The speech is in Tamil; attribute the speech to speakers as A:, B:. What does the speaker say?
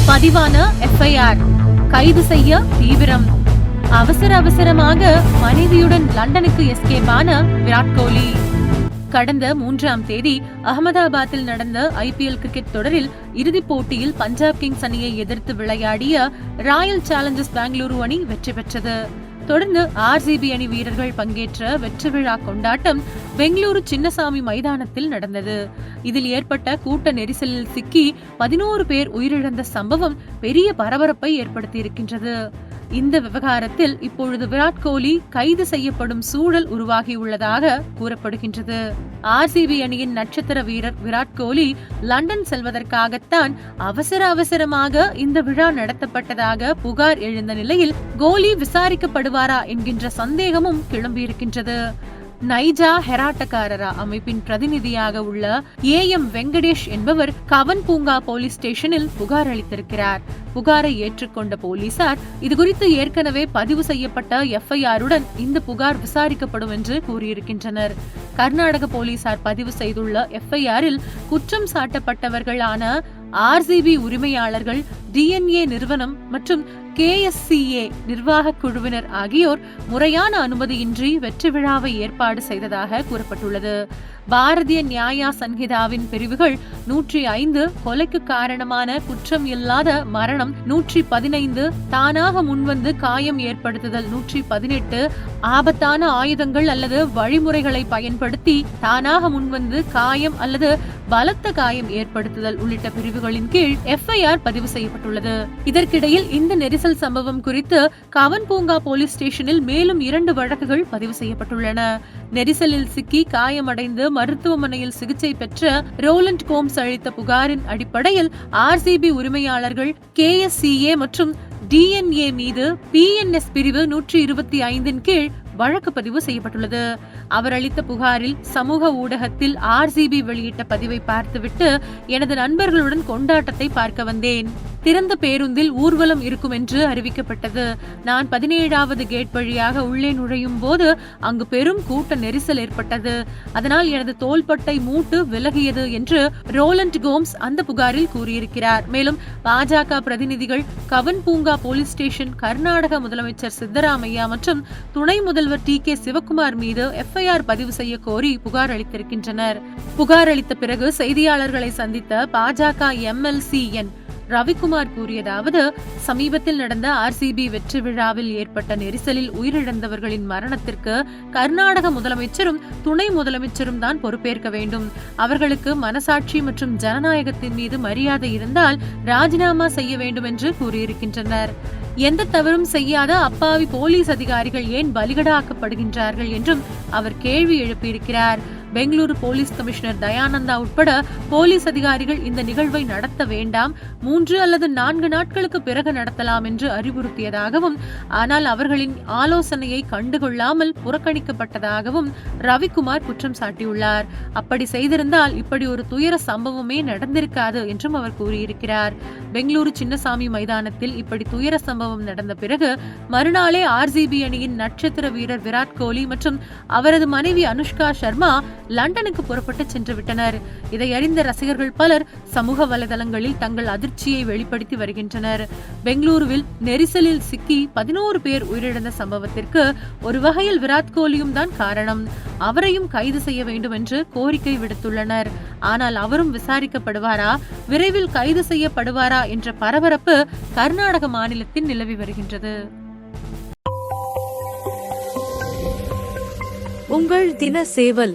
A: பதிவான FIR, கைது செய்ய தீவிரம். அவசரமாக மனைவியுடன் லண்டனுக்கு எஸ்கேப் ஆன விராட் கோலி. கடந்த 3ஆம் தேதி அகமதாபாத்தில் நடந்த IPL கிரிக்கெட் தொடரில் இறுதிப் போட்டியில் பஞ்சாப் கிங்ஸ் அணியை எதிர்த்து விளையாடிய ராயல் சேலஞ்சர்ஸ் பெங்களூரு அணி வெற்றி பெற்றது. தொடர்ந்து RCB அணி வீரர்கள் பங்கேற்ற வெற்றி விழா கொண்டாட்டம் பெங்களூரு சின்னசாமி மைதானத்தில் நடந்தது. இதில் ஏற்பட்ட கூட்ட நெரிசலில் சிக்கி 11 பேர் உயிரிழந்த சம்பவம் பெரிய பரபரப்பை ஏற்படுத்தியிருக்கின்றது. இந்த விவகாரத்தில் இப்பொழுது விராட் கோலி கைது செய்யப்படும் சூழல் உருவாகியுள்ளதாக கூறப்படுகின்றது. RCB அணியின் நட்சத்திர வீரர் விராட் கோலி லண்டன் செல்வதற்காகத்தான் அவசரமாக இந்த விழா நடத்தப்பட்டதாக புகார் எழுந்த நிலையில் கோலி விசாரிக்கப்படுவாரா என்கின்ற சந்தேகமும் கிளம்பியிருக்கின்றது. நைஜா ஹெராட்டக்காரரா அமைப்பின் பிரதிநிதியாக உள்ள AM வெங்கடேஷ் என்பவர் கவன் பூங்கா போலீஸ் ஸ்டேஷனில் புகார் அளித்திருக்கிறார். புகாரை ஏற்றுக்கொண்ட போலீசார் இதுகுறித்து ஏற்கனவே பதிவு செய்யப்பட்ட FIR-உடன் இந்த புகார் விசாரிக்கப்படும் என்று கூறியிருக்கின்றனர். கர்நாடக போலீசார் பதிவு செய்துள்ள FIR-இல் குற்றம் சாட்டப்பட்டவர்களான RCB உரிமையாளர்கள், DNA நிறுவனம் மற்றும் KSCA நிர்வாக குழுவினர் ஆகியோர் முறையான அனுமதியின்றி வெற்றி விழாவை ஏற்பாடு செய்ததாக கூறப்பட்டுள்ளது. பாரதிய நியாயா சன்ஹிதாவின் பிரிவுகள் 105 கொலைக்கு காரணமான குற்றம் இல்லாத மரணம், 115 தானாக முன்வந்து காயம் ஏற்படுத்துதல், 118 ஆபத்தான ஆயுதங்கள் அல்லது வழிமுறைகளை பயன்படுத்தி தானாக முன்வந்து காயம் அல்லது பலத்த காயம் ஏற்படுத்துதல் உள்ளிட்ட பிரிவுகளின் கீழ் FIR பதிவு செய்யப்பட்டுள்ளது. இதற்கிடையில் இந்த நெரிசல் சம்பவம் குறித்து கவன் பூங்கா போலீஸ் ஸ்டேஷனில் மேலும் 2 வழக்குகள் பதிவு செய்யப்பட்டுள்ளன. நெரிசலில் சிக்கி காயமடைந்து மருத்துவமனையில் சிகிச்சை பெற்ற ரோலண்ட் கோம்ஸ் அளித்த புகாரின் அடிப்படையில் RCB உரிமையாளர்கள், KSCA மற்றும் DNA மீது PNS பிரிவு 125 கீழ் வழக்கு பதிவு செய்யப்பட்டுள்ளது. அவர் அளித்த புகாரில் சமூக ஊடகத்தில் RCB வெளியிட்ட பதிவை பார்த்துவிட்டு எனது நண்பர்களுடன் கொண்டாட்டத்தை பார்க்க வந்தேன். திறந்த பேருந்தில் ஊர்வலம் இருக்கும் என்று அறிவிக்கப்பட்டது. நான் 17வது கேட் வழியாக உள்ளே நுழையும் போது அங்கு பெரும் கூட்ட நெரிசல் ஏற்பட்டது. அதனால் எனது தோள்பட்டை மூட்டு விலகியது என்று ரோலண்ட் கோம்ஸ் அந்த புகாரில் கூறியிருக்கிறார். மேலும் பாஜக பிரதிநிதிகள் கவன் பூங்கா போலீஸ் ஸ்டேஷன், கர்நாடக முதலமைச்சர் சித்தராமையா மற்றும் துணை முதல்வர் TK சிவக்குமார் மீது FIR பதிவு செய்ய கோரி புகார் அளித்திருக்கின்றனர். புகார் அளித்த பிறகு செய்தியாளர்களை சந்தித்த பாஜக MLC N ரவிக்குமார் கூறியதாவது, சமீபத்தில் நடந்த RCB வெற்றி விழாவில் ஏற்பட்ட நெரிசலில் உயிரிழந்தவர்களின் மரணத்திற்கு கர்நாடக முதலமைச்சரும் துணை முதலமைச்சரும் தான் பொறுப்பேற்க வேண்டும். அவர்களுக்கு மனசாட்சி மற்றும் ஜனநாயகத்தின் மீது மரியாதை இருந்தால் ராஜினாமா செய்ய வேண்டும் என்று கூறியிருக்கின்றனர். எந்த தவறும் செய்யாத அப்பாவி போலீஸ் அதிகாரிகள் ஏன் பலிகடாக்கப்படுகின்றார்கள் என்றும் அவர் கேள்வி எழுப்பியிருக்கிறார். பெங்களூரு போலீஸ் கமிஷனர் தயானந்தா உட்பட போலீஸ் அதிகாரிகள் இந்த நிகழ்வை நடத்த வேண்டாம், 3 அல்லது 4 நாட்களுக்கு பிறகு நடத்தலாம் என்று அறிவுறுத்தியதாகவும், ஆனால் அவர்களின் ஆலோசனையை கண்டுகொள்ளாமல் புறக்கணிக்கப்பட்டதாகவும் ரவிக்குமார் குற்றம் சாட்டியுள்ளார். அப்படி செய்திருந்தால் இப்படி ஒரு துயர சம்பவமே நடந்திருக்காது என்றும் அவர் கூறியிருக்கிறார். பெங்களூரு சின்னசாமி மைதானத்தில் இப்படி துயர சம்பவம் நடந்த பிறகு மறுநாளே RCB அணியின் நட்சத்திர வீரர் விராட் கோலி மற்றும் அவரது மனைவி அனுஷ்கா சர்மா லண்டனுக்கு புறப்பட்டு சென்று விட்டனர். இதை அறிந்த ரசிகர்கள் பலர் சமூக வலைதளங்களில் தங்கள் அதிர்ச்சியை வெளிப்படுத்தி வருகின்றனர். பெங்களூருவில் நெரிசலில் சிக்கி 11 பேர் உயிரிழந்த சம்பவத்திற்கு ஒரு வகையில் விராட் கோலியும் தான் காரணம். அவரையும் கைது செய்ய வேண்டும் என்று கோரிக்கை விடுத்துள்ளனர். ஆனால் அவரும் விசாரிக்கப்படுவாரா, விரைவில் கைது செய்யப்படுவாரா என்ற பரபரப்பு கர்நாடக மாநிலத்தில் நிலவி வருகின்றது.
B: உங்கள் தின சேவல்